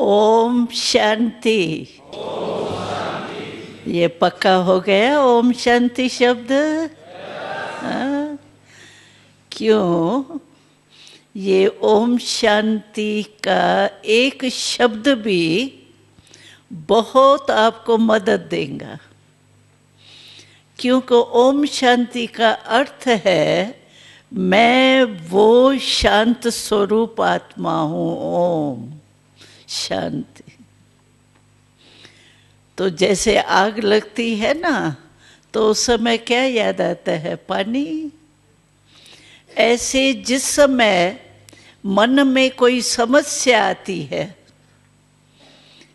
ओम शांति। ये पक्का हो गया ओम शांति शब्द। क्यों? ये ओम शांति का एक शब्द भी बहुत आपको मदद देगा, क्योंकि ओम शांति का अर्थ है मैं वो शांत स्वरूप आत्मा हूँ। ओम शांति। तो जैसे आग लगती है ना, तो उस समय क्या याद आता है? पानी। ऐसे जिस समय मन में कोई समस्या आती है,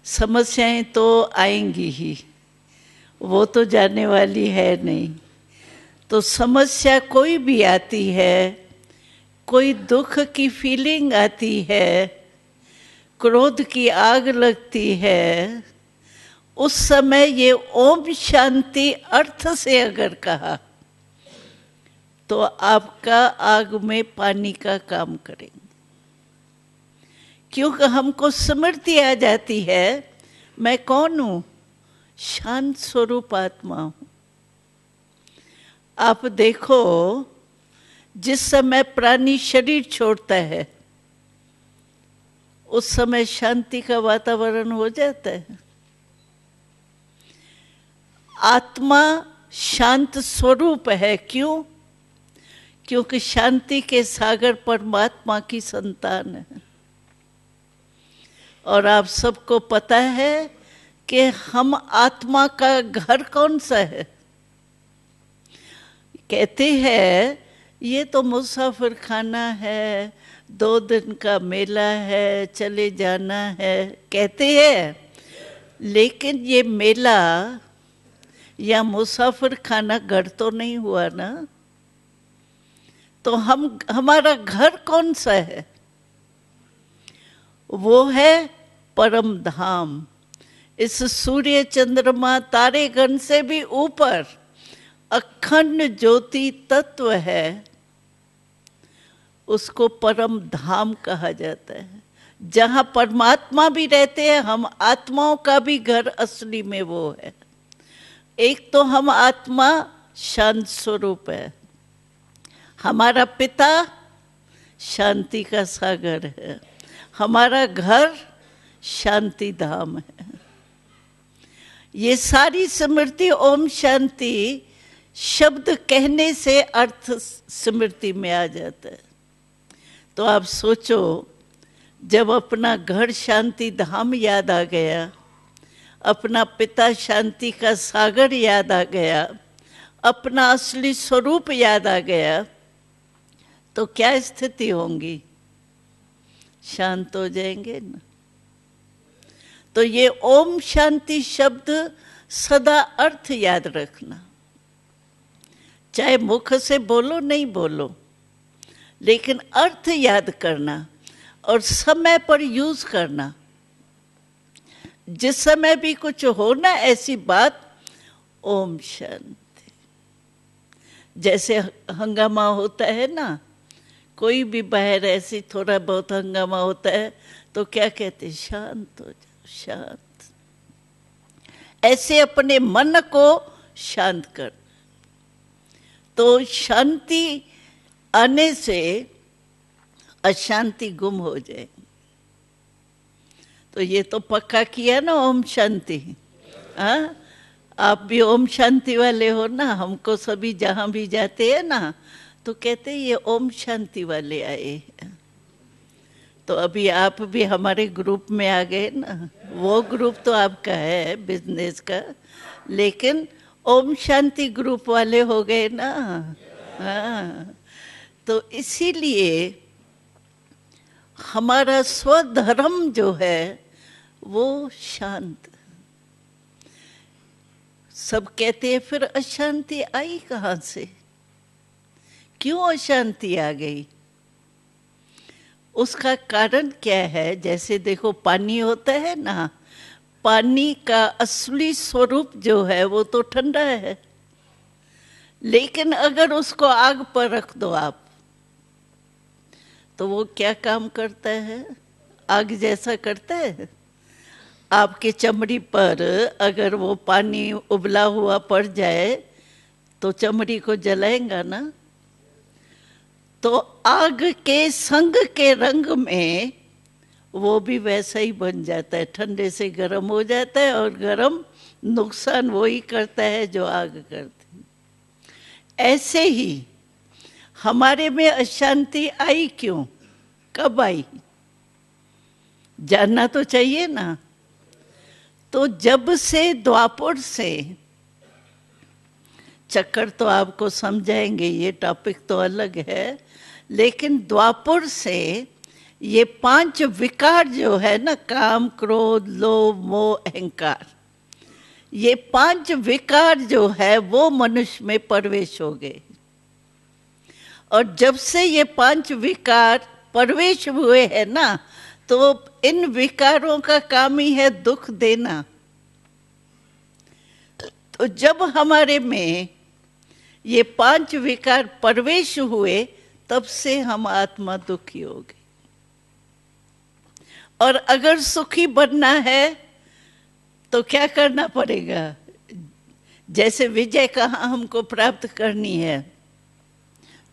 समस्याएं तो आएंगी ही, वो तो जाने वाली है नहीं। तो समस्या कोई भी आती है, कोई दुख की फीलिंग आती है, क्रोध की आग लगती है, उस समय ये ओम शांति अर्थ से अगर कहा तो आपका आग में पानी का काम करेंगे। क्योंकि हमको स्मृति आ जाती है मैं कौन हूँ? शांत स्वरूप आत्मा हूँ। आप देखो, जिस समय प्राणी शरीर छोड़ता है उस समय शांति का वातावरण हो जाता है। आत्मा शांत स्वरूप है। क्यों? क्योंकि शांति के सागर परमात्मा की संतान है। और आप सबको पता है कि हम आत्मा का घर कौन सा है? कहते हैं ये तो मुसाफिर खाना है, 2 दिन का मेला है, चले जाना है, कहते हैं। लेकिन ये मेला या मुसाफिर खाना घर तो नहीं हुआ ना। तो हमारा घर कौन सा है? वो है परम धाम। इस सूर्य चंद्रमा तारेगण से भी ऊपर अखंड ज्योति तत्व है, उसको परम धाम कहा जाता है। जहाँ परमात्मा भी रहते हैं, हम आत्माओं का भी घर असली में वो है। एक तो हम आत्मा शांत स्वरूप है, हमारा पिता शांति का सागर है, हमारा घर शांति धाम है। ये सारी स्मृति ओम शांति शब्द कहने से अर्थ स्मृति में आ जाता है। तो आप सोचो, जब अपना घर शांति धाम याद आ गया, अपना पिता शांति का सागर याद आ गया, अपना असली स्वरूप याद आ गया, तो क्या स्थिति होंगी? शांत हो जाएंगे ना। तो ये ओम शांति शब्द सदा अर्थ याद रखना, चाहे मुख से बोलो नहीं बोलो, लेकिन अर्थ याद करना और समय पर यूज करना। जिस समय भी कुछ हो ना ऐसी बात, ओम शांति। जैसे हंगामा होता है ना, कोई भी बाहर ऐसे थोड़ा बहुत हंगामा होता है तो क्या कहते? शांत हो जाओ, शांत। ऐसे अपने मन को शांत कर। तो शांति आने से अशांति गुम हो जाए। तो ये तो पक्का किया ना ओम शांति। हाँ, आप भी ओम शांति वाले हो ना। हमको सभी जहाँ भी जाते हैं ना तो कहते हैं ये ओम शांति वाले आए। तो अभी आप भी हमारे ग्रुप में आ गए ना। वो ग्रुप तो आपका है बिजनेस का, लेकिन ओम शांति ग्रुप वाले हो गए ना। हाँ, तो इसीलिए हमारा स्वधर्म जो है वो शांत। सब कहते हैं फिर अशांति आई कहाँ से? क्यों अशांति आ गई? उसका कारण क्या है? जैसे देखो, पानी होता है ना, पानी का असली स्वरूप जो है वो तो ठंडा है। लेकिन अगर उसको आग पर रख दो आप, तो वो क्या काम करता है? आग जैसा करता है? आपके चमड़ी पर अगर वो पानी उबला हुआ पड़ जाए तो चमड़ी को जलाएगा ना। तो आग के संग के रंग में वो भी वैसा ही बन जाता है, ठंडे से गर्म हो जाता है, और गर्म नुकसान वही करता है जो आग करती है। ऐसे ही हमारे में अशांति आई क्यों, कब आई, जानना तो चाहिए ना। तो जब से द्वापर से, चक्कर तो आपको समझाएंगे, ये टॉपिक तो अलग है, लेकिन द्वापर से ये 5 विकार जो है ना, काम, क्रोध, लोभ, मोह, अहंकार, ये 5 विकार जो है वो मनुष्य में प्रवेश हो गए। और जब से ये 5 विकार प्रवेश हुए हैं ना, तो इन विकारों का काम ही है दुख देना। तो जब हमारे में ये 5 विकार प्रवेश हुए, तब से हम आत्मा दुखी हो गई। और अगर सुखी बनना है तो क्या करना पड़ेगा? जैसे विजय कहाँ हमको प्राप्त करनी है,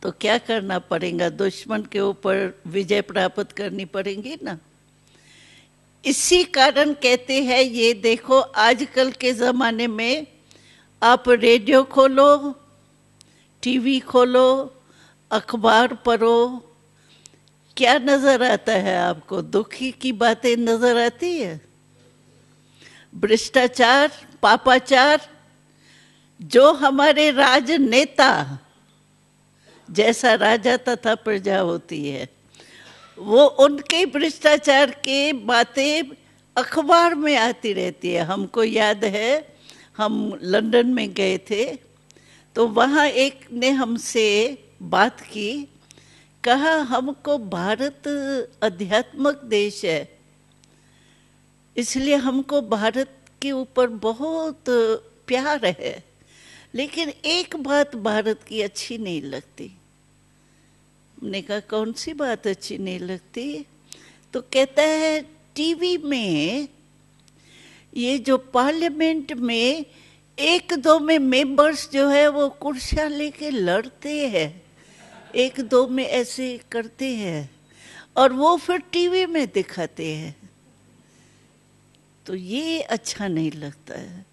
तो क्या करना पड़ेगा? दुश्मन के ऊपर विजय प्राप्त करनी पड़ेगी ना। इसी कारण कहते हैं, ये देखो आजकल के ज़माने में आप रेडियो खोलो, टीवी खोलो, अखबार पढ़ो, क्या नज़र आता है आपको? दुखी की बातें नज़र आती है, भ्रष्टाचार, पापाचार। जो हमारे राजनेता, जैसा राजा तथा प्रजा होती है, वो उनके भ्रष्टाचार के बातें अखबार में आती रहती है। हमको याद है, हम लंदन में गए थे, तो वहाँ एक ने हमसे बात की, कहा हमको भारत आध्यात्मिक देश है, इसलिए हमको भारत के ऊपर बहुत प्यार है, लेकिन एक बात भारत की अच्छी नहीं लगती। हमने कहा कौन सी बात अच्छी नहीं लगती? तो कहता है टीवी में ये जो पार्लियामेंट में 1-2 में मेंबर्स जो है वो कुर्सियाँ लेके लड़ते हैं, 1-2 में ऐसे करते हैं, और वो फिर टीवी में दिखाते हैं। तो ये अच्छा नहीं लगता है।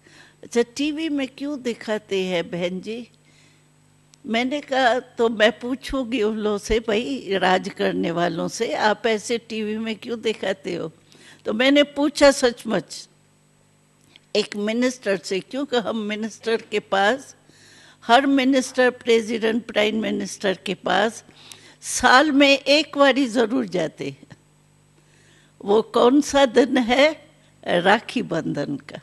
अच्छा, टीवी में क्यों दिखाते हैं बहन जी? मैंने कहा तो मैं पूछूंगी उन लोगों से, भाई राज करने वालों से, आप ऐसे टीवी में क्यों दिखाते हो? तो मैंने पूछा सचमुच एक मिनिस्टर से, क्योंकि हम मिनिस्टर के पास, हर मिनिस्टर, प्रेसिडेंट, प्राइम मिनिस्टर के पास साल में एक बारी ज़रूर जाते हैं। वो कौन सा दिन है? राखी बंधन का।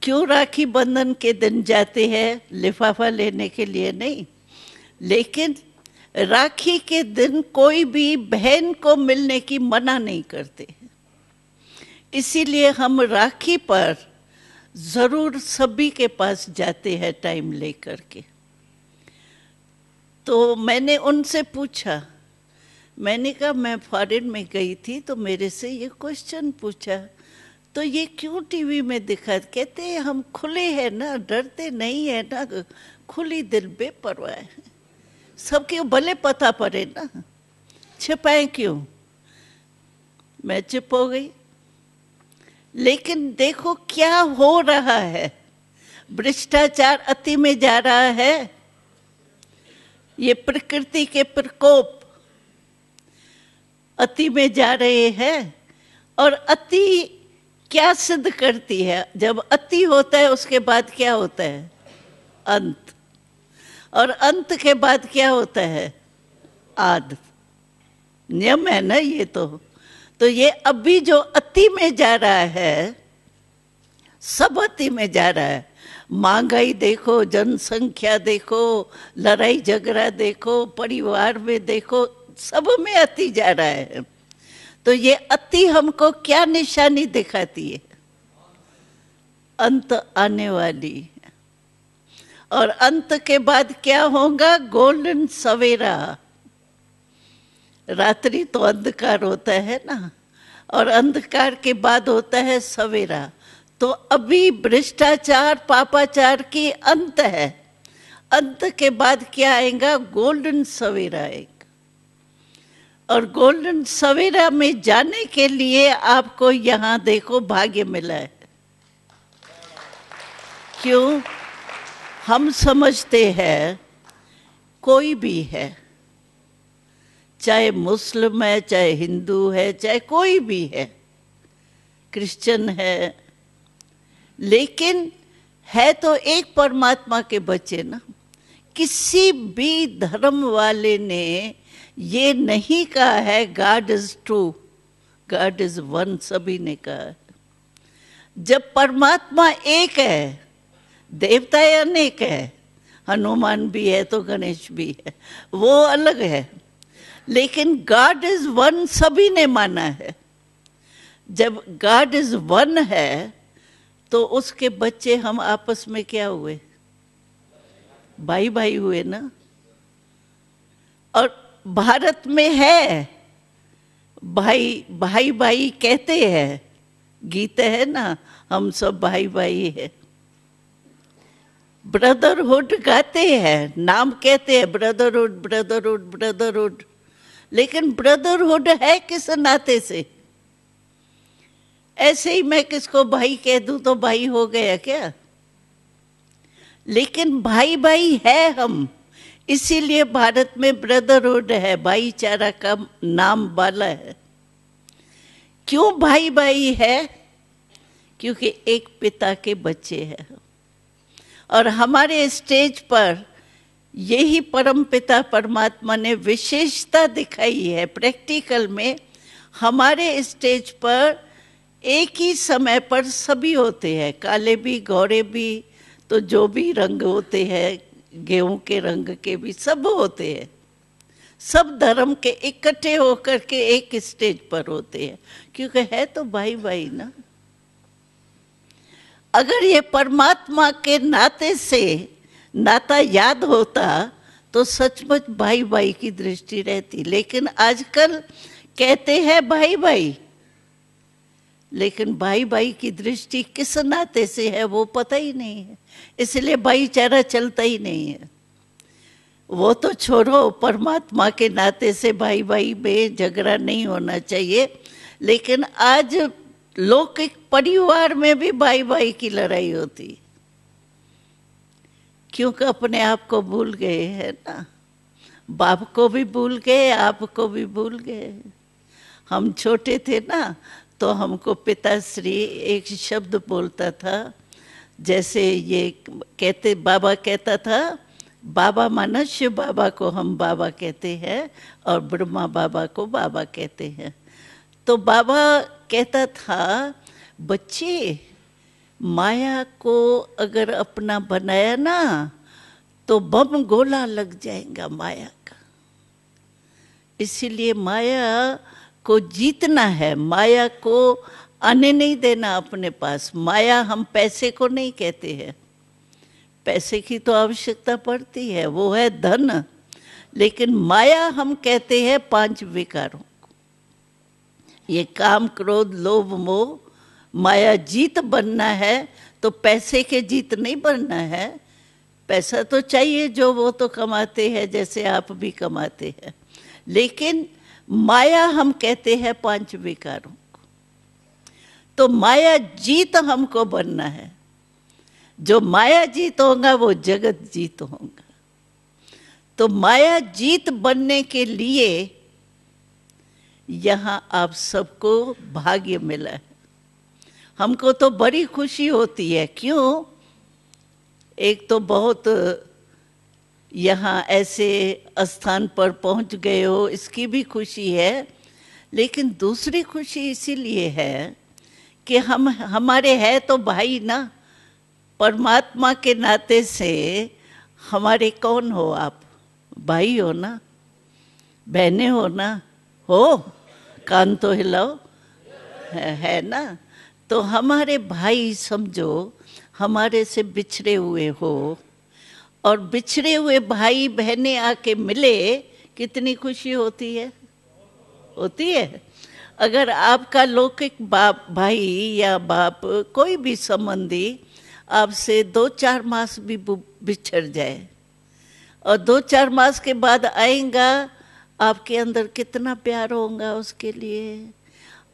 क्यों राखी बंधन के दिन जाते हैं? लिफाफा लेने के लिए नहीं, लेकिन राखी के दिन कोई भी बहन को मिलने की मना नहीं करते, इसीलिए हम राखी पर ज़रूर सभी के पास जाते हैं टाइम लेकर के। तो मैंने उनसे पूछा, मैंने कहा मैं फॉरेन में गई थी तो मेरे से ये क्वेश्चन पूछा, तो ये क्यों टीवी में दिखा? कहते हैं हम खुले हैं ना, डरते नहीं है ना, खुली दिल बेपरवाह है, सबके भले पता पड़े ना, छिपाए क्यों? मैं चुप हो गई। लेकिन देखो क्या हो रहा है, भ्रष्टाचार अति में जा रहा है, ये प्रकृति के प्रकोप अति में जा रहे हैं। और अति क्या सिद्ध करती है? जब अति होता है उसके बाद क्या होता है? अंत। और अंत के बाद क्या होता है? आदि। नियम है ना ये तो ये अभी जो अति में जा रहा है, सब अति में जा रहा है। महंगाई देखो, जनसंख्या देखो, लड़ाई झगड़ा देखो, परिवार में देखो, सब में अति जा रहा है। तो ये अति हमको क्या निशानी दिखाती है? अंत आने वाली है। और अंत के बाद क्या होगा? गोल्डन सवेरा। रात्रि तो अंधकार होता है ना, और अंधकार के बाद होता है सवेरा। तो अभी भ्रष्टाचार पापाचार की अंत है, अंत के बाद क्या आएगा? गोल्डन सवेरा आएगा। और गोल्डन सवेरा में जाने के लिए आपको यहाँ देखो भाग्य मिला है। क्यों? हम समझते हैं कोई भी है, चाहे मुस्लिम है, चाहे हिंदू है, चाहे कोई भी है, क्रिश्चियन है, लेकिन है तो एक परमात्मा के बच्चे ना। किसी भी धर्म वाले ने ये नहीं कहा है God is true, God is one, सभी ने कहा है। जब परमात्मा एक है, देवता अनेक है, हनुमान भी है तो गणेश भी है, वो अलग है, लेकिन गॉड इज वन सभी ने माना है। जब गॉड इज वन है तो उसके बच्चे हम आपस में क्या हुए? भाई भाई हुए ना। और भारत में है भाई भाई भाई कहते हैं, गीत है ना, हम सब भाई भाई है, ब्रदरहुड गाते हैं, नाम कहते हैं ब्रदरहुड ब्रदरहुड ब्रदरहुड, लेकिन ब्रदरहुड है किस नाते से? ऐसे ही मैं किसको भाई कह दूं तो भाई हो गया क्या? लेकिन भाई भाई है हम, इसीलिए भारत में ब्रदरहुड है, भाईचारा का नाम वाला है। क्यों भाई भाई है? क्योंकि एक पिता के बच्चे हैं। और हमारे स्टेज पर यही परम पिता परमात्मा ने विशेषता दिखाई है। प्रैक्टिकल में हमारे स्टेज पर एक ही समय पर सभी होते हैं, काले भी, गोरे भी, तो जो भी रंग होते हैं, गेहूं के रंग के भी सब होते हैं। सब धर्म के इकट्ठे होकर के एक स्टेज पर होते हैं, क्योंकि है तो भाई भाई ना। अगर ये परमात्मा के नाते से नाता याद होता तो सचमुच भाई भाई की दृष्टि रहती। लेकिन आजकल कहते हैं भाई भाई, लेकिन भाई भाई की दृष्टि किस नाते से है वो पता ही नहीं है, इसलिए भाईचारा चलता ही नहीं है। वो तो छोड़ो, परमात्मा के नाते से भाई भाई में झगड़ा नहीं होना चाहिए, लेकिन आज लौकिक परिवार में भी भाई भाई की लड़ाई होती, क्योंकि अपने आप को भूल गए हैं ना। बाप को भी भूल गए, आप को भी भूल गए। हम छोटे थे ना तो हमको पिताश्री एक शब्द बोलता था, जैसे ये कहते, बाबा कहता था, बाबा माना शिव बाबा को हम बाबा कहते हैं और ब्रह्मा बाबा को बाबा कहते हैं। तो बाबा कहता था, बच्चे माया को अगर अपना बनाया ना तो बम गोला लग जाएगा माया का। इसीलिए माया को जीतना है, माया को आने नहीं देना अपने पास। माया हम पैसे को नहीं कहते हैं, पैसे की तो आवश्यकता पड़ती है, वो है धन, लेकिन माया हम कहते हैं 5 विकारों को। ये काम क्रोध लोभ मोह माया जीत बनना है तो पैसे के जीत नहीं बनना है। पैसा तो चाहिए, जो वो तो कमाते हैं, जैसे आप भी कमाते हैं, लेकिन माया हम कहते हैं 5 विकारों को। तो माया जीत हमको बनना है। जो माया जीत होगा वो जगत जीत होगा। तो माया जीत बनने के लिए यहाँ आप सबको भाग्य मिला है। हमको तो बड़ी खुशी होती है। क्यों? एक तो बहुत यहाँ ऐसे स्थान पर पहुँच गए हो, इसकी भी खुशी है, लेकिन दूसरी खुशी इसीलिए है कि हम हमारे है तो भाई ना, परमात्मा के नाते से हमारे कौन हो आप? भाई हो ना, बहनें हो ना, हो? कान तो हिलाओ, है ना? तो हमारे भाई समझो हमारे से बिछड़े हुए हो, और बिछड़े हुए भाई बहनें आके मिले, कितनी खुशी होती है, होती है। अगर आपका लौकिक बाप भाई या बाप कोई भी संबंधी आपसे 2-4 मास भी बिछड़ जाए और 2-4 मास के बाद आएगा, आपके अंदर कितना प्यार होगा उसके लिए।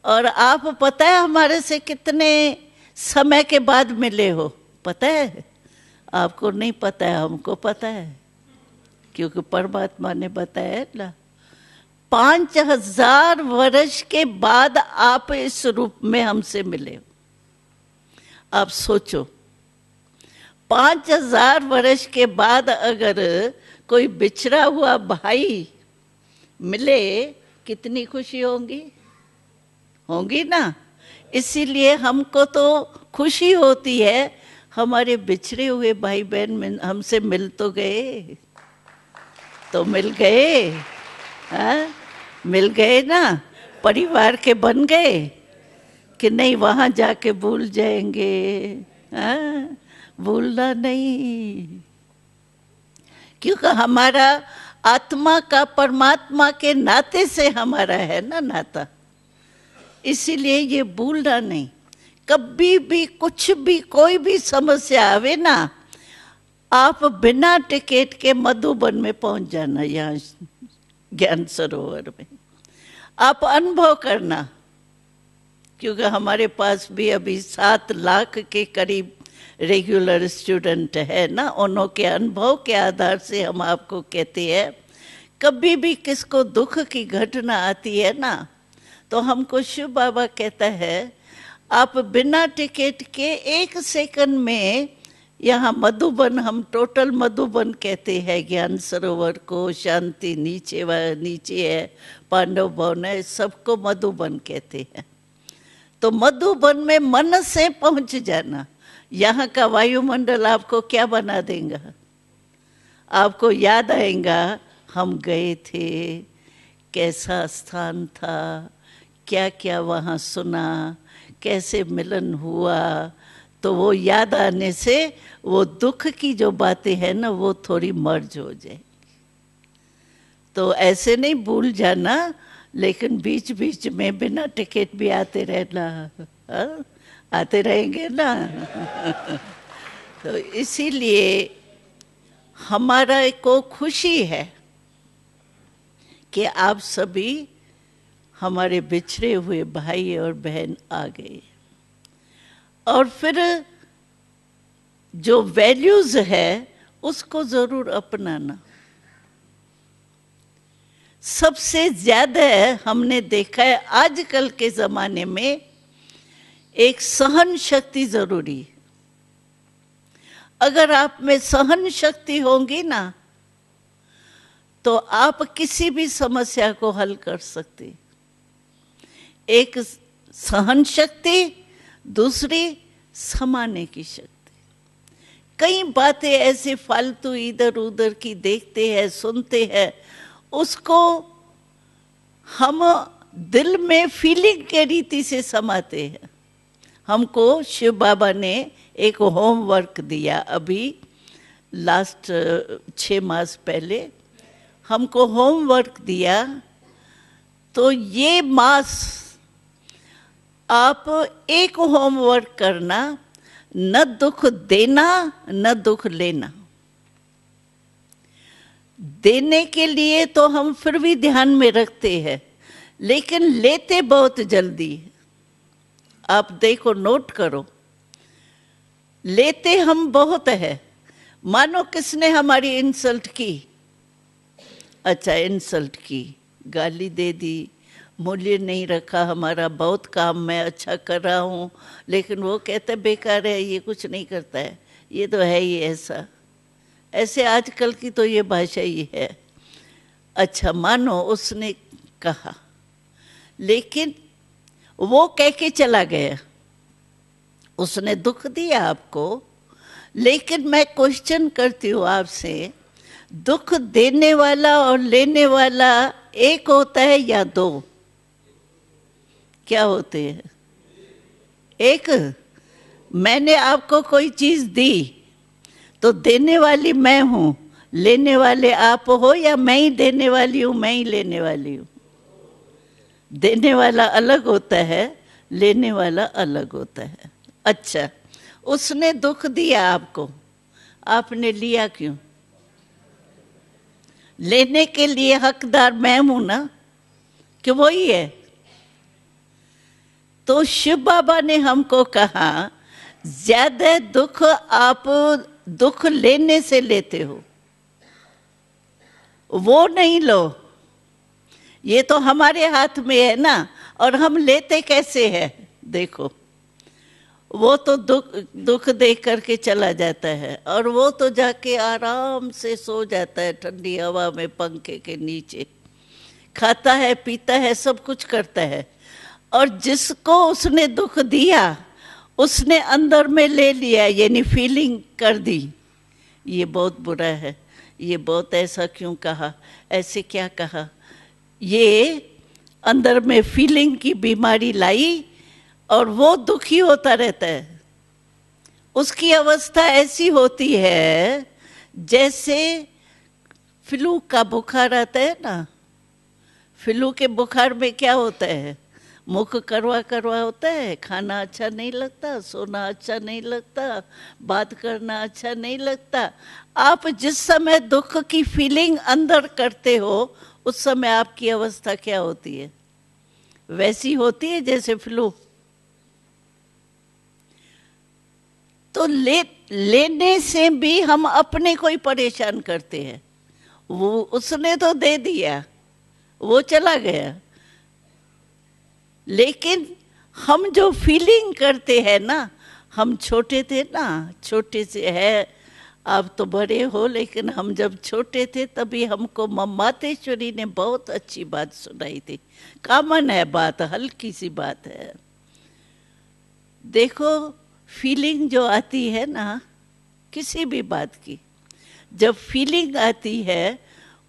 और आप पता है हमारे से कितने समय के बाद मिले हो, पता है? आपको नहीं पता है, हमको पता है, क्योंकि परमात्मा ने बताया है ना। 5000 वर्ष के बाद आप इस रूप में हमसे मिले हो। आप सोचो, 5000 वर्ष के बाद अगर कोई बिछड़ा हुआ भाई मिले, कितनी खुशी होगी, होगी ना। इसीलिए हमको तो खुशी होती है, हमारे बिछड़े हुए भाई बहन हमसे मिल तो गए, तो मिल गए, हाँ मिल गए ना, परिवार के बन गए कि नहीं वहाँ जाके भूल जाएंगे। हाँ, भूलना नहीं, क्योंकि हमारा आत्मा का परमात्मा के नाते से हमारा है ना नाता, इसीलिए ये भूलना नहीं। कभी भी कुछ भी कोई भी समस्या आवे ना, आप बिना टिकट के मधुबन में पहुंच जाना, यहाँ ज्ञान सरोवर में आप अनुभव करना, क्योंकि हमारे पास भी अभी 7 लाख के करीब रेगुलर स्टूडेंट है ना। उन्हों के अनुभव के आधार से हम आपको कहते हैं, कभी भी किसको दुख की घटना आती है ना, तो हमको शिव बाबा कहता है आप बिना टिकट के 1 सेकंड में यहाँ मधुबन, हम टोटल मधुबन कहते हैं ज्ञान सरोवर को, शांति नीचे है, पांडव भवन है, सबको मधुबन कहते हैं। तो मधुबन में मन से पहुंच जाना, यहाँ का वायुमंडल आपको क्या बना देगा, आपको याद आएगा हम गए थे, कैसा स्थान था, क्या क्या वहाँ सुना, कैसे मिलन हुआ। तो वो याद आने से वो दुख की जो बातें हैं ना, वो थोड़ी मर्ज हो जाए। तो ऐसे नहीं भूल जाना, लेकिन बीच बीच में बिना टिकट भी आते रहना, आते रहेंगे ना। तो इसीलिए हमारा को खुशी है कि आप सभी हमारे बिछड़े हुए भाई और बहन आ गए। और फिर जो वैल्यूज है उसको जरूर अपनाना। सबसे ज्यादा हमने देखा है आजकल के जमाने में एक सहन शक्ति जरूरी है। अगर आप में सहन शक्ति होगी ना, तो आप किसी भी समस्या को हल कर सकते। एक सहन शक्ति, दूसरी समाने की शक्ति। कई बातें ऐसे फालतू इधर उधर की देखते हैं, सुनते हैं, उसको हम दिल में फीलिंग के रीति से समाते हैं। हमको शिव बाबा ने एक होमवर्क दिया, अभी लास्ट 6 मास पहले हमको होमवर्क दिया। तो ये मास आप एक होमवर्क करना, न दुख देना न दुख लेना। देने के लिए तो हम फिर भी ध्यान में रखते हैं, लेकिन लेते बहुत जल्दी। आप देखो, नोट करो, लेते हम बहुत है। मानो किसने हमारी इंसल्ट की, अच्छा इंसल्ट की, गाली दे दी, मूल्य नहीं रखा हमारा, बहुत काम मैं अच्छा कर रहा हूँ, लेकिन वो कहते बेकार है, ये कुछ नहीं करता है, ये तो है ही ऐसा। ऐसे आजकल की तो ये भाषा ही है। अच्छा मानो उसने कहा, लेकिन वो कह के चला गया, उसने दुख दिया आपको। लेकिन मैं क्वेश्चन करती हूँ आपसे, दुख देने वाला और लेने वाला एक होता है या दो? क्या होते हैं? एक। मैंने आपको कोई चीज दी तो देने वाली मैं हूं, लेने वाले आप हो, या मैं ही देने वाली हूं मैं ही लेने वाली हूं? देने वाला अलग होता है, लेने वाला अलग होता है। अच्छा, उसने दुख दिया आपको, आपने लिया क्यों? लेने के लिए हकदार मैं हूं ना, कि वही है। तो शिव बाबा ने हमको कहा, ज्यादा दुख आप दुख लेने से लेते हो, वो नहीं लो। ये तो हमारे हाथ में है ना, और हम लेते कैसे हैं? देखो, वो तो दुख दे करके चला जाता है, और वो तो जाके आराम से सो जाता है ठंडी हवा में पंखे के नीचे, खाता है पीता है सब कुछ करता है। और जिसको उसने दुख दिया उसने अंदर में ले लिया, यानी फीलिंग कर दी, ये बहुत बुरा है, ये बहुत ऐसा क्यों कहा, ऐसे क्या कहा, ये अंदर में फीलिंग की बीमारी लाई, और वो दुखी होता रहता है। उसकी अवस्था ऐसी होती है जैसे फ्लू का बुखार आता है ना। फ्लू के बुखार में क्या होता है? मुख करवा करवा होता है, खाना अच्छा नहीं लगता, सोना अच्छा नहीं लगता, बात करना अच्छा नहीं लगता। आप जिस समय दुख की फीलिंग अंदर करते हो, उस समय आपकी अवस्था क्या होती है? वैसी होती है जैसे फ्लू। तो लेने से भी हम अपने को ही परेशान करते हैं। वो उसने तो दे दिया, वो चला गया, लेकिन हम जो फीलिंग करते हैं ना, हम छोटे थे ना, छोटे से है, आप तो बड़े हो, लेकिन हम जब छोटे थे तभी हमको मम्मातेश्वरी ने बहुत अच्छी बात सुनाई थी। कॉमन है बात, हल्की सी बात है। देखो, फीलिंग जो आती है ना किसी भी बात की, जब फीलिंग आती है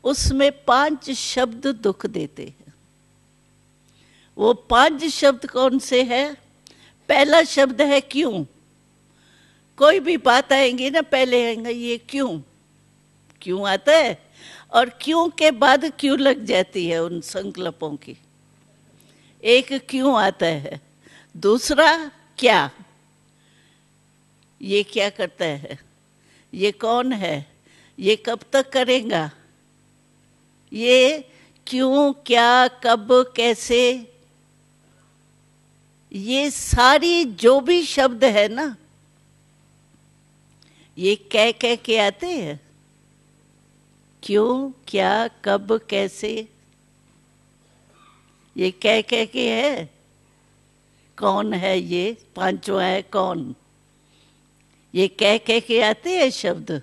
उसमें 5 शब्द दुख देते हैं। वो 5 शब्द कौन से हैं? पहला शब्द है क्यों। कोई भी बात आएंगी ना, पहले आएंगे ये क्यों, क्यों आता है, और क्यों के बाद क्यों लग जाती है उन संकल्पों की। एक क्यों आता है, दूसरा क्या, ये क्या करता है, ये कौन है, ये कब तक करेगा, ये क्यों, क्या, कब, कैसे, ये सारी जो भी शब्द है ना, ये कह के आते हैं। क्यों, क्या, कब, कैसे, ये कह के है। कौन है, ये पांचवा है कौन, ये कह के आते हैं शब्द।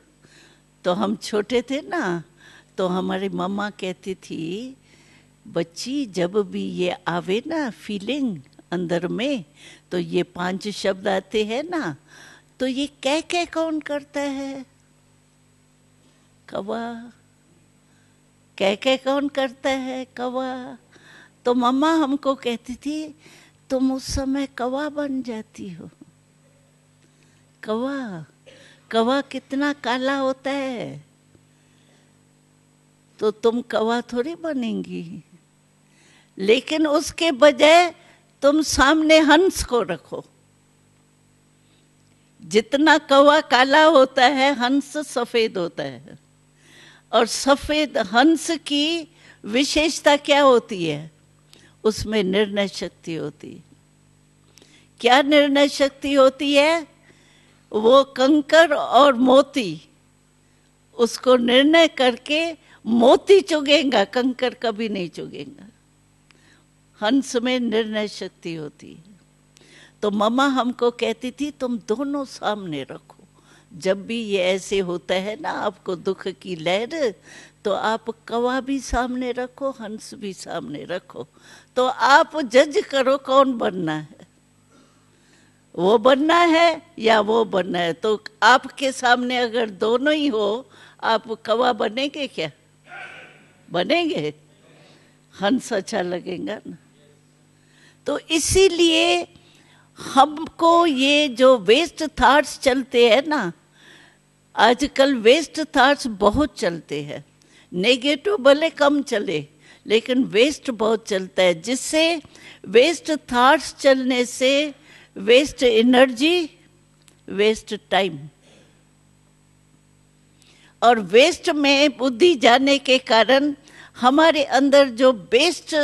तो हम छोटे थे ना, तो हमारी मम्मा कहती थी, बच्ची जब भी ये आवे ना फीलिंग अंदर में, तो ये 5 शब्द आते हैं ना, तो ये कह कौन करता है? कौवा। कह कौन करता है? कौवा। तो मम्मा हमको कहती थी, तुम उस समय कौवा बन जाती हो। कौवा, कौवा कितना काला होता है, तो तुम कौवा थोड़ी बनेंगी। लेकिन उसके बजाय तुम सामने हंस को रखो। जितना कौवा काला होता है, हंस सफेद होता है। और सफेद हंस की विशेषता क्या होती है? उसमें निर्णय शक्ति होती है। क्या निर्णय शक्ति होती है? वो कंकर और मोती, उसको निर्णय करके मोती चुगेगा, कंकर कभी नहीं चुगेगा। हंस में निर्णय शक्ति होती है। तो मम्मा हमको कहती थी, तुम दोनों सामने रखो। जब भी ये ऐसे होता है ना आपको दुख की लहर, तो आप कौवा भी सामने रखो, हंस भी सामने रखो। तो आप जज करो कौन बनना है, वो बनना है या वो बनना है। तो आपके सामने अगर दोनों ही हो, आप कौवा बनेंगे क्या? बनेंगे? हंस अच्छा लगेगा ना। तो इसीलिए हमको ये जो वेस्ट थॉट्स चलते हैं ना, आजकल वेस्ट थॉट्स बहुत चलते हैं। नेगेटिव भले कम चले, लेकिन वेस्ट बहुत चलता है, जिससे वेस्ट थॉट्स चलने से वेस्ट एनर्जी, वेस्ट टाइम, और वेस्ट में बुद्धि जाने के कारण हमारे अंदर जो बेस्ट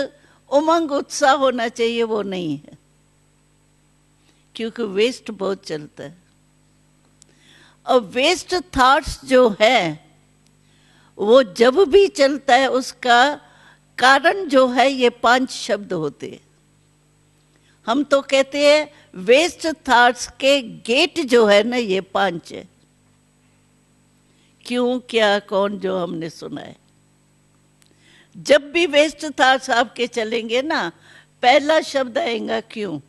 उमंग उत्साह होना चाहिए वो नहीं है, क्योंकि वेस्ट बहुत चलता है। और वेस्ट थॉट्स जो है वो जब भी चलता है उसका कारण जो है ये 5 शब्द होते हैं। हम तो कहते हैं वेस्ट थॉट्स के गेट जो है ना ये 5 है। क्यों, क्या, कौन, जो हमने सुना है। जब भी वेस्ट थॉट्स आपके चलेंगे ना, पहला शब्द आएगा क्यों,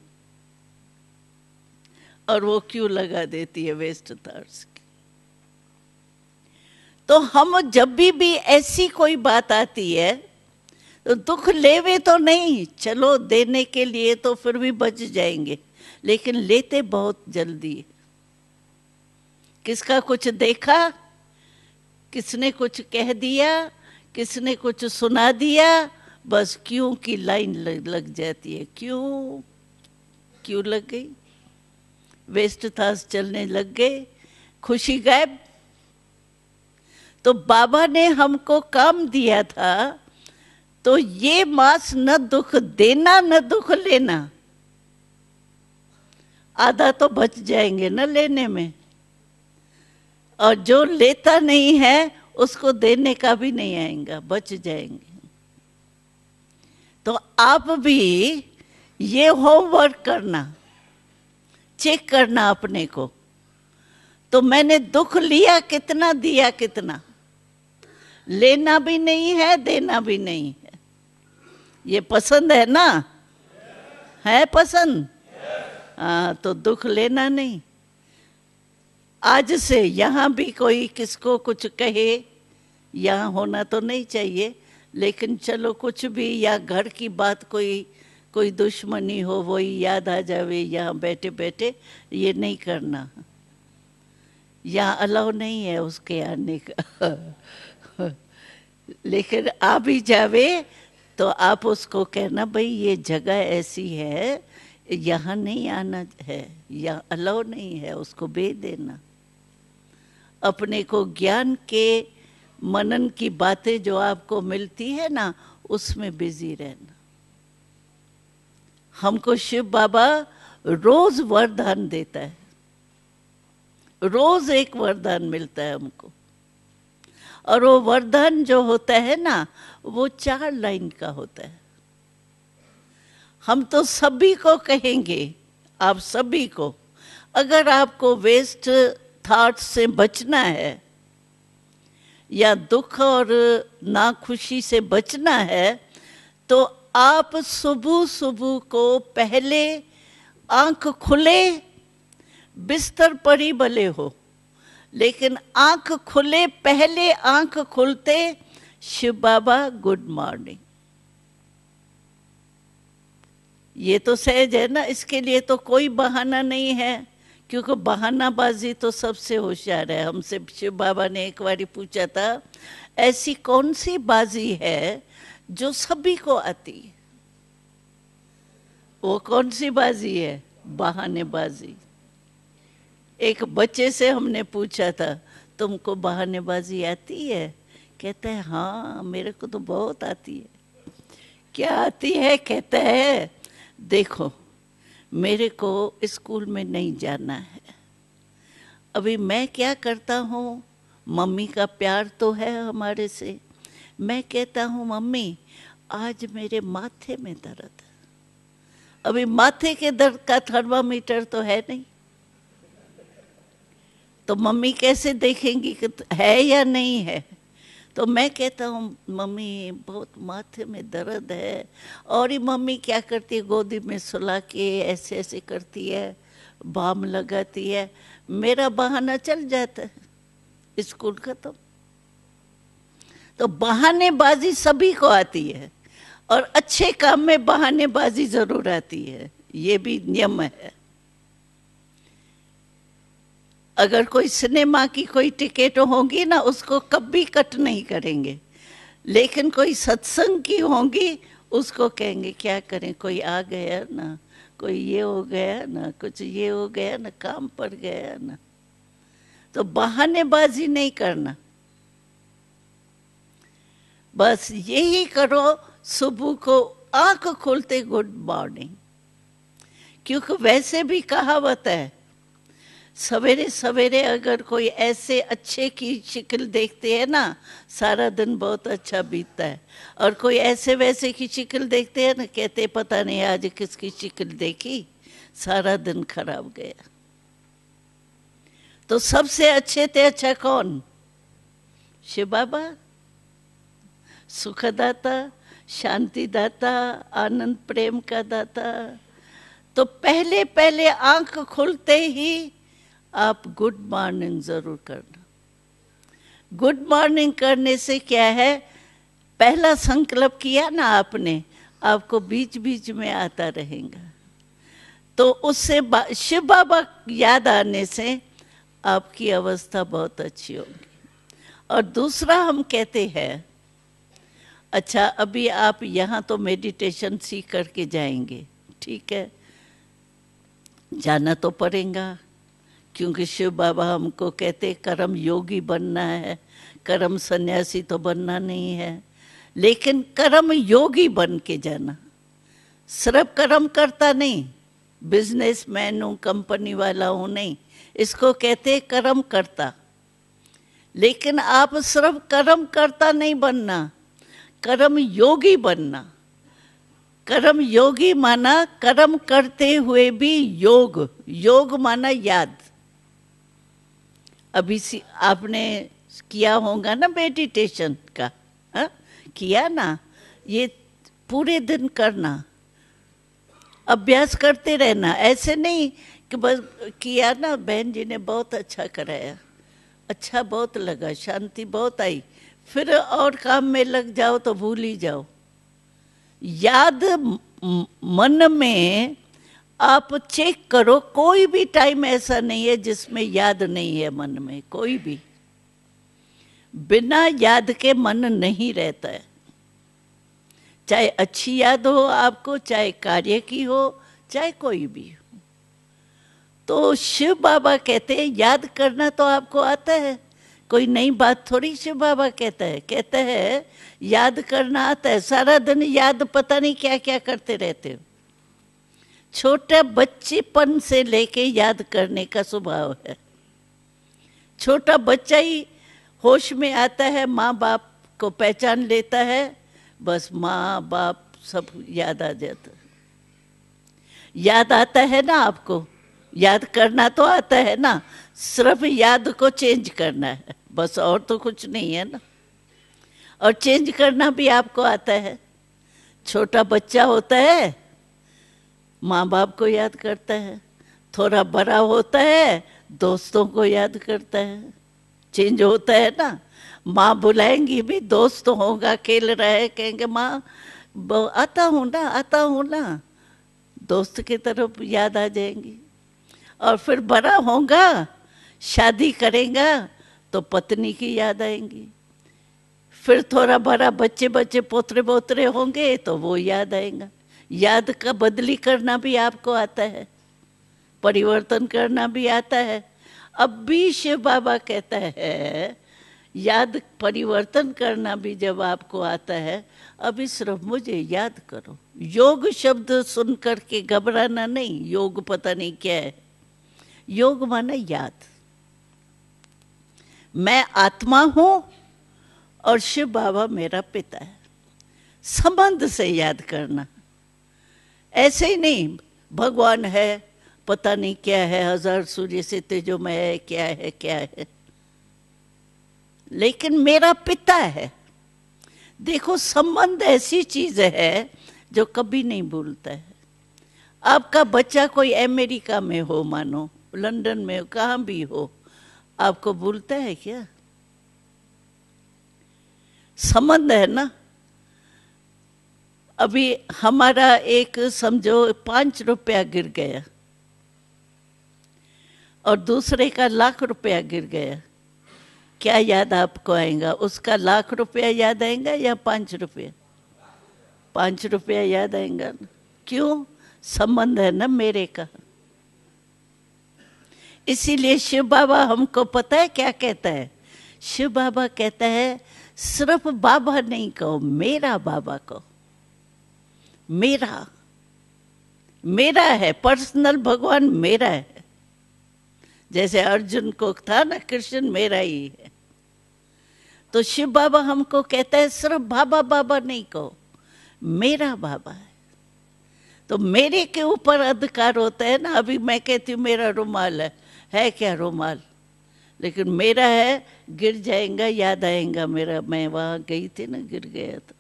और वो क्यों लगा देती है वेस्ट थॉट्स की। तो हम जब भी ऐसी कोई बात आती है तो दुख लेवे तो नहीं, चलो देने के लिए तो फिर भी बच जाएंगे, लेकिन लेते बहुत जल्दी। किसका कुछ देखा, किसने कुछ कह दिया, किसने कुछ सुना दिया, बस क्यों की लाइन लग जाती है। क्यों, क्यों लग गई, वेस्ट थॉट्स चलने लग गए, खुशी गायब। तो बाबा ने हमको काम दिया था, तो ये मास न दुख देना न दुख लेना, आधा तो बच जाएंगे न लेने में, और जो लेता नहीं है उसको देने का भी नहीं आएगा, बच जाएंगे। तो आप भी ये होमवर्क करना, चेक करना अपने को, तो मैंने दुख लिया कितना, दिया कितना, लेना भी नहीं है, देना भी नहीं है। ये पसंद है ना, है पसंद, हाँ, तो दुख लेना नहीं। आज से यहाँ भी कोई किसको कुछ कहे, यहाँ होना तो नहीं चाहिए, लेकिन चलो कुछ भी, या घर की बात कोई दुश्मनी हो वही याद आ जावे यहाँ बैठे बैठे, ये नहीं करना। यहाँ अलाउ नहीं है उसके आने का लेकिन आ भी जावे तो आप उसको कहना, भाई ये जगह ऐसी है, यहाँ नहीं आना है, यहाँ अलाउ नहीं है, उसको भेज देना। अपने को ज्ञान के मनन की बातें जो आपको मिलती है ना, उसमें बिजी रहना। हमको शिव बाबा रोज वरदान देता है, रोज एक वरदान मिलता है हमको, और वो वरदान जो होता है ना वो 4 लाइन का होता है। हम तो सभी को कहेंगे, आप सभी को, अगर आपको वेस्ट थॉट्स से बचना है या दुख और नाखुशी से बचना है, तो आप सुबह सुबह को पहले आंख खुले, बिस्तर पर ही भले हो, लेकिन आंख खुले, पहले आंख खुलते शिव बाबा गुड मॉर्निंग। ये तो सहज है ना, इसके लिए तो कोई बहाना नहीं है, क्योंकि बहानाबाजी तो सबसे होशियार है। हमसे शिव बाबा ने एक बार पूछा था, ऐसी कौन सी बाजी है जो सभी को आती है? वो कौन सी बाजी है? बहानेबाजी। एक बच्चे से हमने पूछा था, तुमको बहानेबाजी आती है? कहता है हाँ, मेरे को तो बहुत आती है। क्या आती है? कहता है देखो, मेरे को स्कूल में नहीं जाना है, अभी मैं क्या करता हूँ, मम्मी का प्यार तो है हमारे से, मैं कहता हूँ मम्मी आज मेरे माथे में दर्द है। अभी माथे के दर्द का थर्मामीटर तो है नहीं, तो मम्मी कैसे देखेंगी कि है या नहीं है? तो मैं कहता हूँ मम्मी बहुत माथे में दर्द है, और ये मम्मी क्या करती है, गोदी में सुला के ऐसे ऐसे करती है, बाम लगाती है, मेरा बहाना चल जाता है स्कूल खत्म। तो बहानेबाजी सभी को आती है, और अच्छे काम में बहानेबाजी जरूर आती है, ये भी नियम है। अगर कोई सिनेमा की कोई टिकट होगी ना, उसको कभी कट नहीं करेंगे, लेकिन कोई सत्संग की होंगी, उसको कहेंगे क्या करें, कोई आ गया ना, कोई ये हो गया ना, कुछ ये हो गया ना, काम पड़ गया ना। तो बहानेबाजी नहीं करना, बस यही करो, सुबह को आंख खुलते गुड मॉर्निंग। क्योंकि वैसे भी कहावत है, सवेरे सवेरे अगर कोई ऐसे अच्छे की शक्ल देखते हैं ना, सारा दिन बहुत अच्छा बीतता है। और कोई ऐसे वैसे की शक्ल देखते हैं ना, कहते पता नहीं आज किसकी शक्ल देखी, सारा दिन खराब गया। तो सबसे अच्छे थे अच्छा कौन? शिव बाबा, सुखदाता, शांतिदाता, आनंद प्रेम का दाता। तो पहले पहले आंख खुलते ही आप गुड मॉर्निंग जरूर करना। गुड मॉर्निंग करने से क्या है, पहला संकल्प किया ना आपने, आपको बीच बीच में आता रहेगा। तो उससे शिव बाबा याद आने से आपकी अवस्था बहुत अच्छी होगी। और दूसरा हम कहते हैं, अच्छा अभी आप यहाँ तो मेडिटेशन सीख करके जाएंगे, ठीक है, जाना तो पड़ेगा, क्योंकि शिव बाबा हमको कहते कर्म योगी बनना है, कर्म सन्यासी तो बनना नहीं है। लेकिन कर्म योगी बन के जाना, सिर्फ कर्म करता नहीं, बिजनेसमैन हूँ, कंपनी वाला हूँ नहीं, इसको कहते कर्म करता। लेकिन आप सिर्फ कर्म करता नहीं बनना, कर्म योगी बनना। कर्म योगी माना कर्म करते हुए भी योग, योग माना याद। अभी आपने किया होगा ना मेडिटेशन का, हा? किया ना, ये पूरे दिन करना, अभ्यास करते रहना। ऐसे नहीं कि बस किया ना, बहन जी ने बहुत अच्छा कराया, अच्छा बहुत लगा, शांति बहुत आई, फिर और काम में लग जाओ तो भूल ही जाओ। याद मन में आप चेक करो, कोई भी टाइम ऐसा नहीं है जिसमें याद नहीं है मन में, कोई भी। बिना याद के मन नहीं रहता है, चाहे अच्छी याद हो आपको, चाहे कार्य की हो, चाहे कोई भी हो। तो शिव बाबा कहते हैं याद करना तो आपको आता है, कोई नई बात थोड़ी शिव बाबा कहता है याद करना आता है। सारा दिन याद पता नहीं क्या क्या करते रहते हो। छोटे बच्चेपन से लेके याद करने का स्वभाव है। छोटा बच्चा ही होश में आता है, माँ बाप को पहचान लेता है, बस माँ बाप सब याद आ जाता है। याद आता है ना आपको, याद करना तो आता है ना, सिर्फ याद को चेंज करना है बस, और तो कुछ नहीं है ना। और चेंज करना भी आपको आता है। छोटा बच्चा होता है, माँ बाप को याद करता है, थोड़ा बड़ा होता है, दोस्तों को याद करता है। चेंज होता है ना, माँ बुलाएंगी भी, दोस्त होगा, खेल रहे, कहेंगे माँ आता हूँ ना, दोस्त की तरफ याद आ जाएंगी। और फिर बड़ा होगा, शादी करेगा तो पत्नी की याद आएंगी। फिर थोड़ा बड़ा बच्चे पोतरे बोतरे होंगे तो वो याद आएगा। याद का बदली करना भी आपको आता है, परिवर्तन करना भी आता है। अब भी शिव बाबा कहता है याद परिवर्तन करना भी जब आपको आता है, अभी सिर्फ मुझे याद करो। योग शब्द सुन करके घबराना नहीं, योग पता नहीं क्या है। योग माना याद, मैं आत्मा हूं और शिव बाबा मेरा पिता है, संबंध से याद करना। ऐसे ही नहीं भगवान है, पता नहीं क्या है, हजार सूर्य से तेजोमय है, क्या है, लेकिन मेरा पिता है। देखो संबंध ऐसी चीज है जो कभी नहीं भूलता है। आपका बच्चा कोई अमेरिका में हो, मानो लंदन में हो, कहाँ भी हो, आपको भूलता है क्या? संबंध है ना। अभी हमारा एक समझो 5 रुपया गिर गया और दूसरे का 1,00,000 रुपया गिर गया, क्या याद आपको आएगा? उसका ₹1,00,000 याद आएगा या ₹5? ₹5 याद आएगा। क्यों? संबंध है ना मेरे का। इसीलिए शिव बाबा हमको पता है क्या कहता है? शिव बाबा कहता है सिर्फ बाबा नहीं कहो, मेरा बाबा कहो। मेरा मेरा है, पर्सनल भगवान मेरा है। जैसे अर्जुन को था ना, कृष्ण मेरा ही है। तो शिव बाबा हमको कहता है सिर्फ बाबा बाबा नहीं कहो, मेरा बाबा है। तो मेरे के ऊपर अधिकार होता है ना। अभी मैं कहती हूँ मेरा रुमाल है क्या रुमाल? लेकिन मेरा है, गिर जाएगा याद आएगा मेरा, मैं वहां गई थी ना, गिर गया था,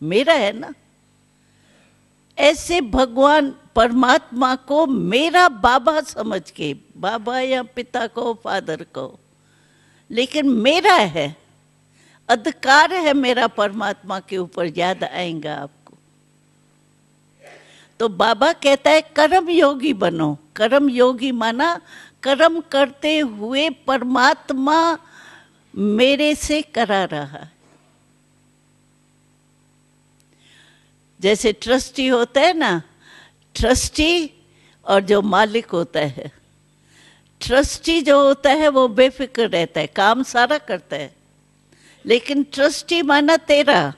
मेरा है ना। ऐसे भगवान परमात्मा को मेरा बाबा समझ के, बाबा या पिता को, फादर को, लेकिन मेरा है, अधिकार है मेरा परमात्मा के ऊपर, याद आएगा आपको। तो बाबा कहता है कर्म योगी बनो। कर्म योगी माना कर्म करते हुए परमात्मा मेरे से करा रहा है। जैसे ट्रस्टी होता है ना, ट्रस्टी और जो मालिक होता है, ट्रस्टी जो होता है वो बेफिक्र रहता है, काम सारा करता है, लेकिन ट्रस्टी माना तेरा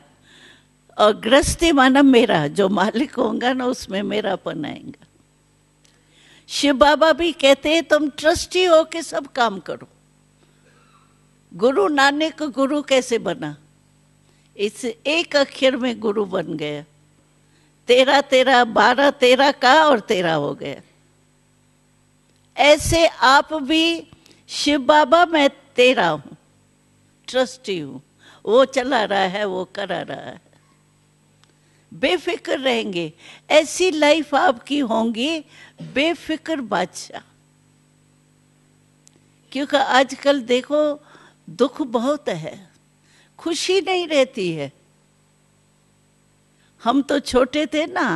और गृहस्थी माना मेरा। जो मालिक होगा ना उसमें मेरापन आएगा। शिव बाबा भी कहते हैं तुम ट्रस्टी हो के सब काम करो। गुरु नानक गुरु कैसे बना? इस एक अक्षर में गुरु बन गया। 13 13 12 13 का और 13 हो गया। ऐसे आप भी शिव बाबा मैं तेरा हूं, ट्रस्टी हूं, वो चला रहा है, वो करा रहा है। बेफिक्र रहेंगे, ऐसी लाइफ आपकी होंगी बेफिक्र बादशाह। क्योंकि आजकल देखो दुख बहुत है, खुशी नहीं रहती है। हम तो छोटे थे ना,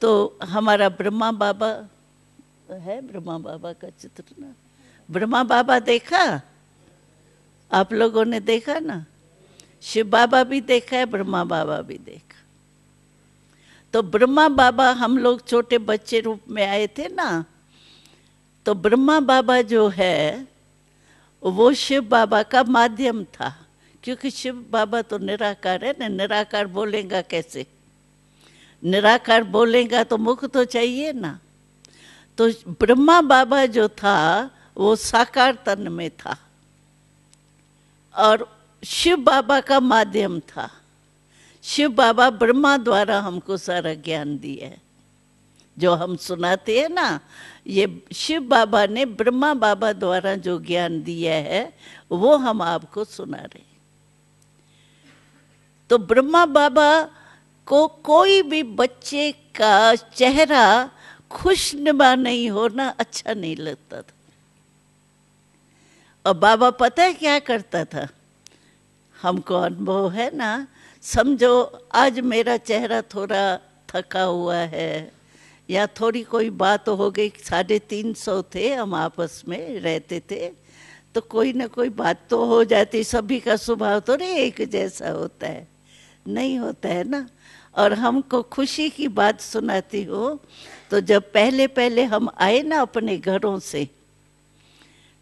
तो हमारा ब्रह्मा बाबा है, ब्रह्मा बाबा का चित्र ना, ब्रह्मा बाबा देखा आप लोगों ने? देखा ना? शिव बाबा भी देखा है, ब्रह्मा बाबा भी देखा। तो ब्रह्मा बाबा हम लोग छोटे बच्चे रूप में आए थे ना, तो ब्रह्मा बाबा जो है वो शिव बाबा का माध्यम था। क्योंकि शिव बाबा तो निराकार है ना, निराकार बोलेगा कैसे? निराकार बोलेगा तो मुख तो चाहिए ना। तो ब्रह्मा बाबा जो था वो साकार तन में था और शिव बाबा का माध्यम था। शिव बाबा ब्रह्मा द्वारा हमको सारा ज्ञान दिया है। जो हम सुनाते हैं ना, ये शिव बाबा ने ब्रह्मा बाबा द्वारा जो ज्ञान दिया है वो हम आपको सुना रहे। तो ब्रह्मा बाबा को कोई भी बच्चे का चेहरा खुशनुमा नहीं होना अच्छा नहीं लगता था। और बाबा पता है क्या करता था? हमको अनुभव है ना। समझो आज मेरा चेहरा थोड़ा थका हुआ है या थोड़ी कोई बात हो गई, 350 थे, हम आपस में रहते थे, तो कोई ना कोई बात तो हो जाती। सभी का स्वभाव तो नहीं एक जैसा होता है, नहीं होता है ना। और हमको खुशी की बात सुनाती हो, तो जब पहले पहले हम आए ना अपने घरों से,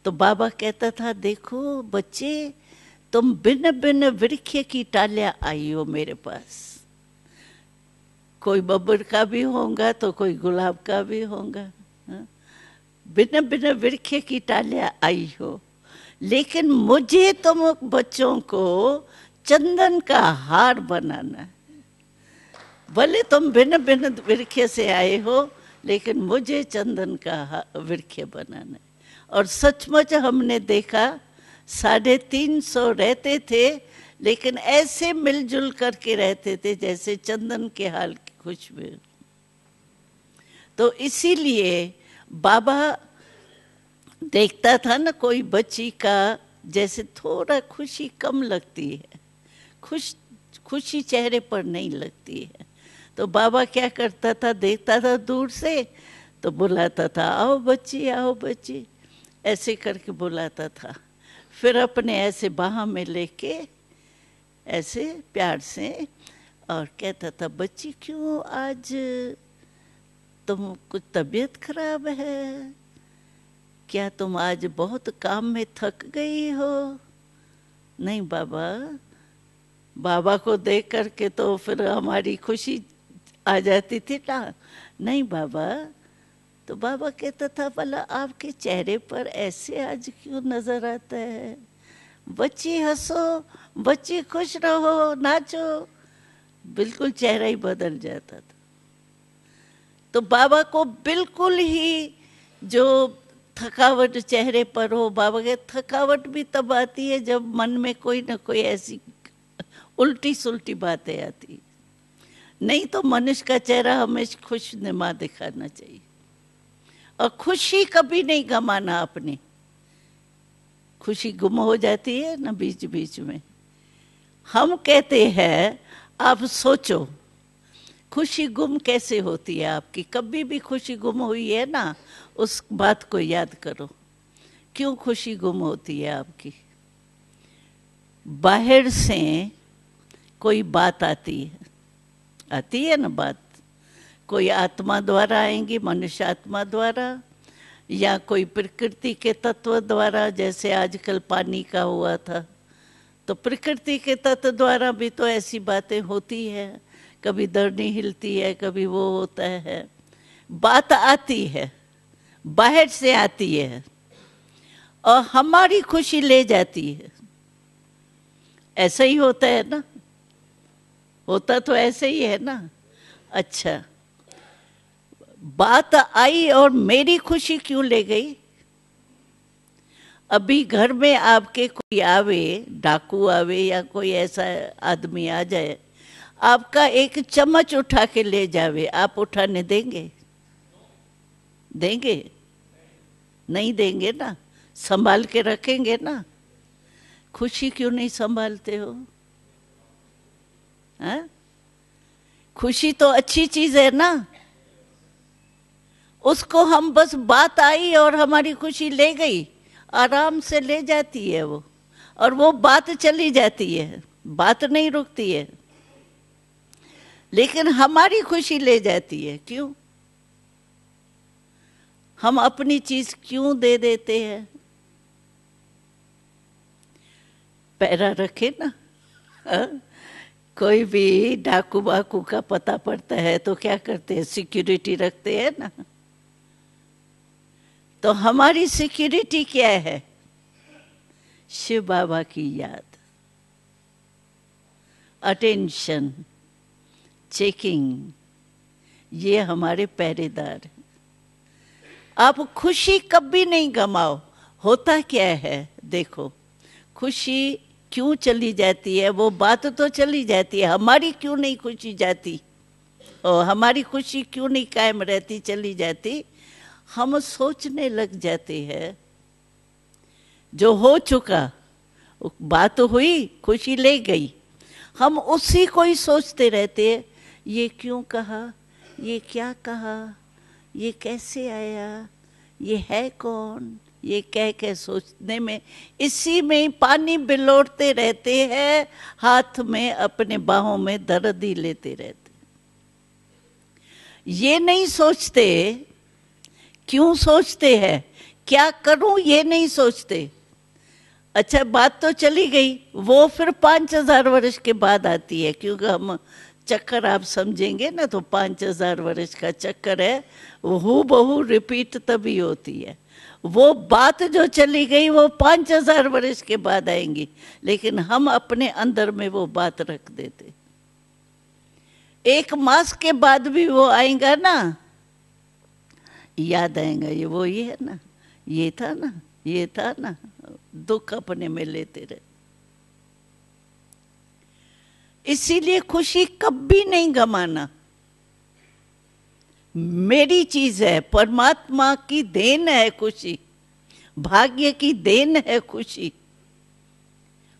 तो बाबा कहता था देखो बच्चे, तुम भिन्न भिन्न वृक्ष की टालियां आई हो मेरे पास। कोई बब्बर का भी होगा तो कोई गुलाब का भी होगा, भिन्न भिन्न वृक्ष की टालियां आई हो, लेकिन मुझे तुम बच्चों को चंदन का हार बनाना है। भले तुम भिन्न भिन्न वृक्ष से आए हो, लेकिन मुझे चंदन का वृक्ष बनाना है। और सचमुच हमने देखा 350 रहते थे, लेकिन ऐसे मिलजुल करके रहते थे जैसे चंदन के हाल की खुशबू। तो इसीलिए बाबा देखता था ना, कोई बच्ची का जैसे थोड़ा खुशी कम लगती है, खुशी चेहरे पर नहीं लगती है, तो बाबा क्या करता था, देखता था दूर से तो बुलाता था, आओ बच्ची आओ बच्ची। ऐसे करके बुलाता था, फिर अपने ऐसे बाह में लेके ऐसे प्यार से और कहता था, बच्ची क्यों आज तुम कुछ तबीयत खराब है क्या, तुम आज बहुत काम में थक गई हो? नहीं बाबा, बाबा को देख करके तो फिर हमारी खुशी आ जाती थी ना। नहीं बाबा, तो बाबा कहता था, भला आपके चेहरे पर ऐसे आज क्यों नजर आता है? बच्ची हंसो, बच्ची खुश रहो, नाचो। बिल्कुल चेहरा ही बदल जाता था। तो बाबा को बिल्कुल ही जो थकावट चेहरे पर हो, बाबा के थकावट भी तब आती है जब मन में कोई ना कोई ऐसी उल्टी सुल्टी बातें आती। नहीं तो मनुष्य का चेहरा हमेशा खुश नुमा दिखाना चाहिए, और खुशी कभी नहीं गमाना अपनी। खुशी गुम हो जाती है ना बीच बीच में। हम कहते हैं, आप सोचो खुशी गुम कैसे होती है आपकी? कभी भी खुशी गुम हुई है ना, उस बात को याद करो, क्यों खुशी गुम होती है आपकी? बाहर से कोई बात आती है ना बात, कोई आत्मा द्वारा आएंगी, मनुष्य आत्मा द्वारा, या कोई प्रकृति के तत्व द्वारा, जैसे आजकल पानी का हुआ था, तो प्रकृति के तत्व द्वारा भी तो ऐसी बातें होती है। कभी धरनी हिलती है, कभी वो होता है, बात आती है, बाहर से आती है और हमारी खुशी ले जाती है। ऐसा ही होता है ना, होता तो ऐसे ही है ना। अच्छा, बात आई और मेरी खुशी क्यों ले गई? अभी घर में आपके कोई आवे, डाकू आवे या कोई ऐसा आदमी आ जाए, आपका एक चम्मच उठा के ले जावे, आप उठाने देंगे? देंगे? नहीं देंगे ना, संभाल के रखेंगे ना। खुशी क्यों नहीं संभालते हो? हाँ? खुशी तो अच्छी चीज है ना, उसको हम बस बात आई और हमारी खुशी ले गई, आराम से ले जाती है वो, और वो बात चली जाती है, बात नहीं रुकती है, लेकिन हमारी खुशी ले जाती है। क्यों? हम अपनी चीज क्यों दे देते हैं? पैरा रखे ना। हाँ? कोई भी डाकू बाकू का पता पड़ता है तो क्या करते हैं? सिक्योरिटी रखते हैं ना। तो हमारी सिक्योरिटी क्या है? शिव बाबा की याद, अटेंशन, चेकिंग, ये हमारे पहरेदार हैं। आप खुशी कभी नहीं गमाओ। होता क्या है देखो, खुशी क्यों चली जाती है? वो बात तो चली जाती है, हमारी क्यों नहीं खुशी जाती? और हमारी खुशी क्यों नहीं कायम रहती, चली जाती? हम सोचने लग जाते हैं, जो हो चुका, बात हुई, खुशी ले गई, हम उसी को ही सोचते रहते हैं। ये क्यों कहा, ये क्या कहा, ये कैसे आया, ये है कौन, ये कह सोचने में, इसी में ही पानी बिलोड़ते रहते हैं, हाथ में अपने बाहों में दर्द ही लेते रहते। ये नहीं सोचते, क्यों सोचते हैं, क्या करूं, ये नहीं सोचते। अच्छा, बात तो चली गई, वो फिर 5000 वर्ष के बाद आती है, क्योंकि हम चक्कर आप समझेंगे ना तो 5000 वर्ष का चक्कर है, वो बहु रिपीट तभी होती है। वो बात जो चली गई वो 5000 वर्ष के बाद आएंगी, लेकिन हम अपने अंदर में वो बात रख देते। 1 मास के बाद भी वो आएगा ना, याद आएगा, ये वो ही है ना, ये था ना, ये था ना, दुख अपने में लेते रहे। इसीलिए खुशी कभी नहीं गमाना। मेरी चीज है, परमात्मा की देन है खुशी, भाग्य की देन है खुशी,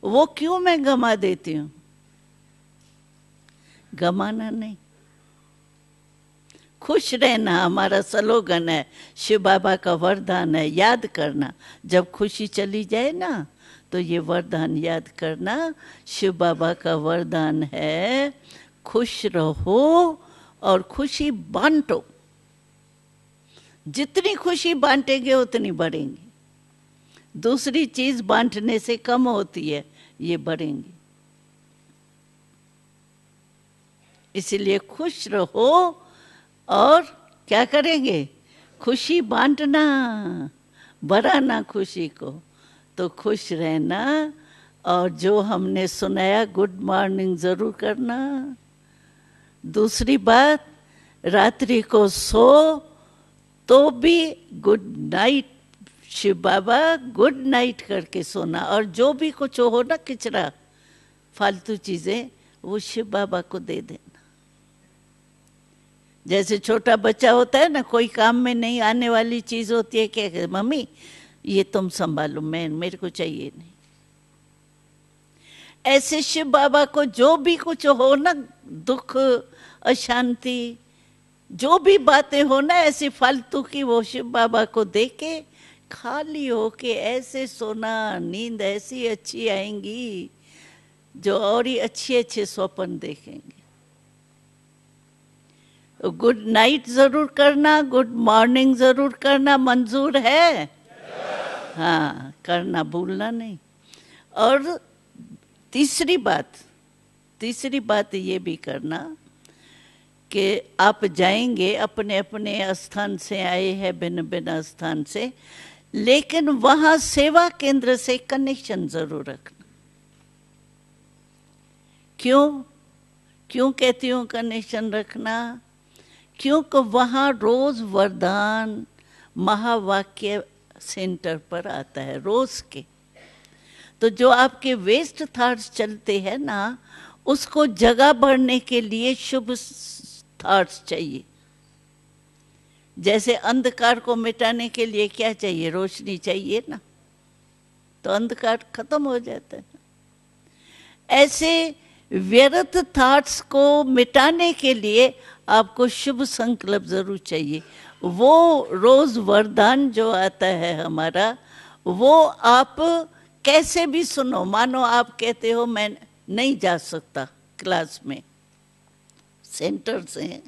वो क्यों मैं गमा देती हूं? गमाना नहीं, खुश रहना हमारा स्लोगन है, शिव बाबा का वरदान है, याद करना। जब खुशी चली जाए ना तो ये वरदान याद करना, शिव बाबा का वरदान है, खुश रहो और खुशी बांटो। जितनी खुशी बांटेंगे उतनी बढ़ेंगी। दूसरी चीज बांटने से कम होती है, ये बढ़ेंगी। इसीलिए खुश रहो और क्या करेंगे, खुशी बांटना, बढ़ाना खुशी को। तो खुश रहना, और जो हमने सुनाया गुड मॉर्निंग जरूर करना। दूसरी बात, रात्रि को सो तो भी गुड नाइट, शिव बाबा गुड नाइट करके सोना। और जो भी कुछ हो ना किचरा फालतू चीजें, वो शिव बाबा को दे देना। जैसे छोटा बच्चा होता है ना, कोई काम में नहीं आने वाली चीज होती है, क्या कहते, मम्मी ये तुम संभालो, मेरे को चाहिए नहीं। ऐसे शिव बाबा को जो भी कुछ हो ना, दुख, अशांति, जो भी बातें हो ना ऐसी फालतू की, वो शिव बाबा को दे के खाली हो के ऐसे सोना, नींद ऐसी अच्छी आएंगी जो और ही अच्छे अच्छे स्वप्न देखेंगे। तो गुड नाइट जरूर करना, गुड मॉर्निंग जरूर करना। मंजूर है? हाँ, करना भूलना नहीं। और तीसरी बात ये भी करना कि आप जाएंगे, अपने अपने स्थान से आए हैं, भिन्न भिन्न स्थान से, लेकिन वहां सेवा केंद्र से कनेक्शन जरूर रखना। क्यों कहती हूँ कनेक्शन रखना? क्योंकि वहाँ रोज वरदान महावाक्य सेंटर पर आता है रोज के। तो जो आपके वेस्ट थॉट्स चलते हैं ना, उसको जगह बढ़ने के लिए शुभ थॉट्स चाहिए। जैसे अंधकार को मिटाने के लिए क्या चाहिए? रोशनी चाहिए ना, तो अंधकार खत्म हो जाता है। ऐसे व्यर्थ थॉट्स को मिटाने के लिए आपको शुभ संकल्प जरूर चाहिए। वो रोज वरदान जो आता है हमारा, वो आप कैसे भी सुनो। मानो आप कहते हो मैं नहीं जा सकता क्लास में, सेंटर से है,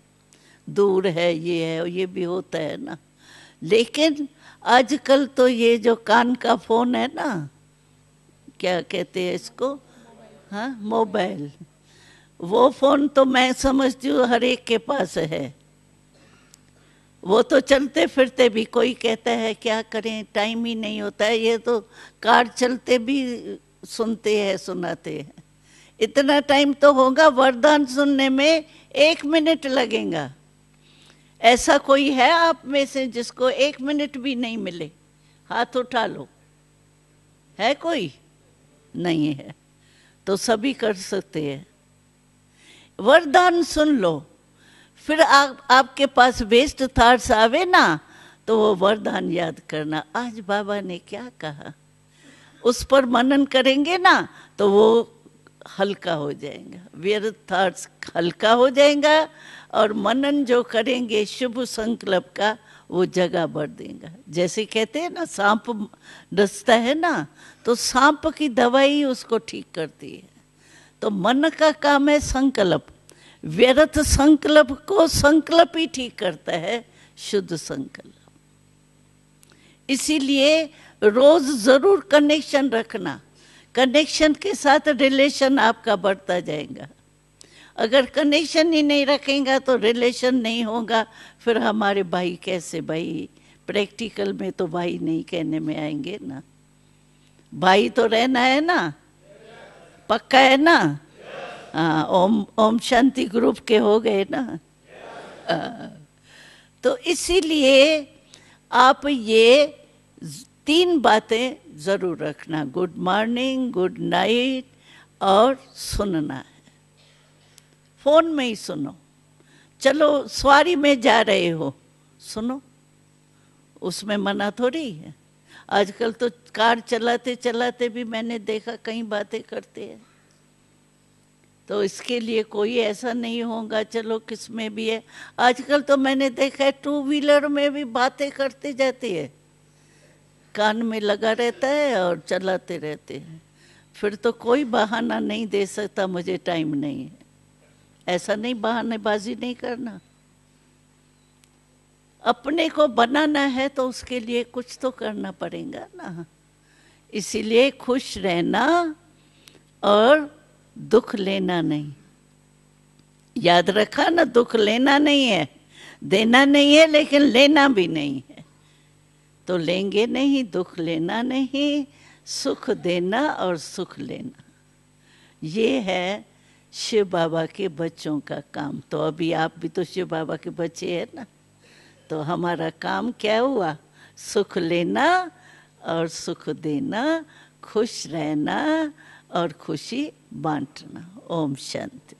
दूर है, ये भी होता है ना। लेकिन आजकल तो ये जो कान का फोन है ना, क्या कहते हैं इसको, हाँ, मोबाइल, वो फोन तो मैं समझती हूँ हर एक के पास है। वो तो चलते फिरते भी, कोई कहता है क्या करें, टाइम ही नहीं होता है। ये तो कार चलते भी सुनते हैं, सुनाते हैं। इतना टाइम तो होगा, वरदान सुनने में 1 मिनट लगेगा। ऐसा कोई है आप में से जिसको 1 मिनट भी नहीं मिले? हाथ उठा लो। है कोई? नहीं है। तो सभी कर सकते हैं। वरदान सुन लो, फिर आपके पास वेस्ट थॉट्स आवे ना, तो वो वरदान याद करना, आज बाबा ने क्या कहा, उस पर मनन करेंगे ना, तो वो हल्का हो जाएगा, व्यर्थ थॉट्स हल्का हो जाएगा। और मनन जो करेंगे शुभ संकल्प का, वो जगह बढ़ देगा। जैसे कहते हैं ना, सांप डसता है ना, तो सांप की दवाई उसको ठीक करती है। तो मन का काम है संकल्प। व्यर्थ संकल्प को संकल्प ही ठीक करता है, शुद्ध संकल्प। इसीलिए रोज जरूर कनेक्शन रखना। कनेक्शन के साथ रिलेशन आपका बढ़ता जाएगा। अगर कनेक्शन ही नहीं रखेगा तो रिलेशन नहीं होगा। फिर हमारे भाई कैसे, भाई प्रैक्टिकल में तो भाई नहीं कहने में आएंगे ना। भाई तो रहना है ना, पक्का है ना? हाँ, ओम शांति ग्रुप के हो गए ना। तो इसीलिए आप ये 3 बातें जरूर रखना, गुड मॉर्निंग, गुड नाइट, और सुनना है। फोन में ही सुनो। चलो सवारी में जा रहे हो, सुनो, उसमें मना थोड़ी है। आजकल तो कार चलाते चलाते भी मैंने देखा कई बातें करते हैं। तो इसके लिए कोई ऐसा नहीं होगा चलो किसमें भी है। आजकल तो मैंने देखा है टू व्हीलर में भी बातें करते जाती है, कान में लगा रहता है और चलाते रहते हैं। फिर तो कोई बहाना नहीं दे सकता मुझे टाइम नहीं है, ऐसा नहीं, बहानेबाजी नहीं करना। अपने को बनाना है तो उसके लिए कुछ तो करना पड़ेगा ना। इसीलिए खुश रहना और दुख लेना नहीं। याद रखा ना, दुख लेना नहीं है, देना नहीं है, लेकिन लेना भी नहीं है। तो लेंगे नहीं, दुख लेना नहीं, सुख देना और सुख लेना, ये है शिव बाबा के बच्चों का काम। तो अभी आप भी तो शिव बाबा के बच्चे हैं ना, तो हमारा काम क्या हुआ? सुख लेना और सुख देना, खुश रहना और खुशी बांटना। ओम शांति।